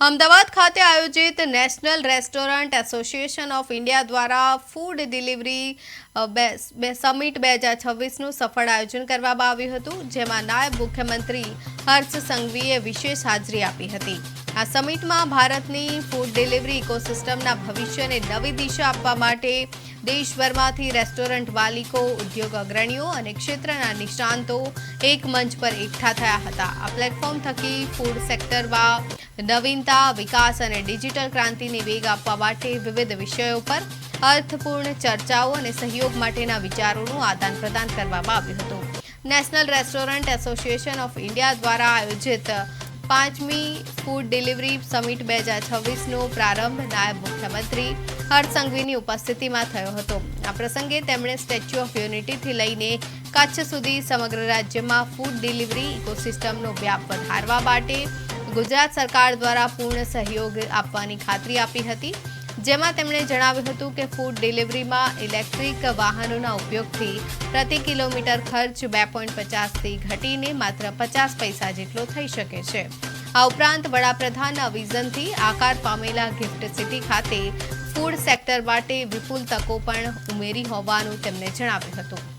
અમદાવાદ ખાતે આયોજિત national restaurant association of India દ્વારા ફૂડ ડિલિવરી સમિટ 2026નું સફળ આયોજન કરવામાં આવ્યું હતું, જેમાં નાયબ મુખ્યમંત્રી હર્ષ સંઘવીએ વિશેષ હાજરી આપી હતી. આ સમિટમાં ભારતની ફૂડ ડિલિવરી ઇકોસિસ્ટમના ભવિષ્યને નવી દિશા આપવા માટે દેશભરમાંથી રેસ્ટોરન્ટ માલિકો, ઉદ્યોગ અગ્રણીઓ અને ક્ષેત્રના નિષ્ણાંતો એક મંચ પર એકઠા થયા હતા. આ પ્લેટફોર્મ થકી ફૂડ સેક્ટરમાં નવીનતા, વિકાસ અને ડિજિટલ ક્રાંતિને વેગ આપવા માટે વિવિધ વિષયો પર અર્થપૂર્ણ ચર્ચાઓ અને સહયોગ માટેના વિચારોનું આદાન-પ્રદાન કરવામાં આવ્યું હતું. National restaurant association of India દ્વારા આયોજિત 5મી ફૂડ ડિલિવરી સમિટ 2026નો પ્રારંભ નાયબ મુખ્યમંત્રી હર્ષ સંઘવીની ઉપસ્થિતિમાં થયો હતો. આ પ્રસંગે તેમણે સ્ટેચ્યુ ઓફ યુનિટીથી લઈને કચ્છ સુધી સમગ્ર રાજ્યમાં ફૂડ ડિલિવરી ઇકોસિસ્ટમનો વ્યાપ વધારવા માટે ગુજરાત સરકાર દ્વારા પૂર્ણ સહયોગ આપવાની ખાતરી આપી હતી. જેમાં તેમણે જણાવ્યું હતું કે ફૂડ ડિલિવરીમાં ઇલેક્ટ્રિક વાહનોના ઉપયોગથી પ્રતિ કિલોમીટર ખર્ચ 2.50થી ઘટીને માત્ર 50 પૈસા જેટલો થઈ શકે છે. આ ઉપરાંત વડાપ્રધાનના વિઝનથી આકાર પામેલા ગિફ્ટ સિટી ખાતે ફૂડ સેક્ટર માટે વિપુલ તકો પણ ઉમેરી હોવાનું તેમણે જણાવ્યું હતું.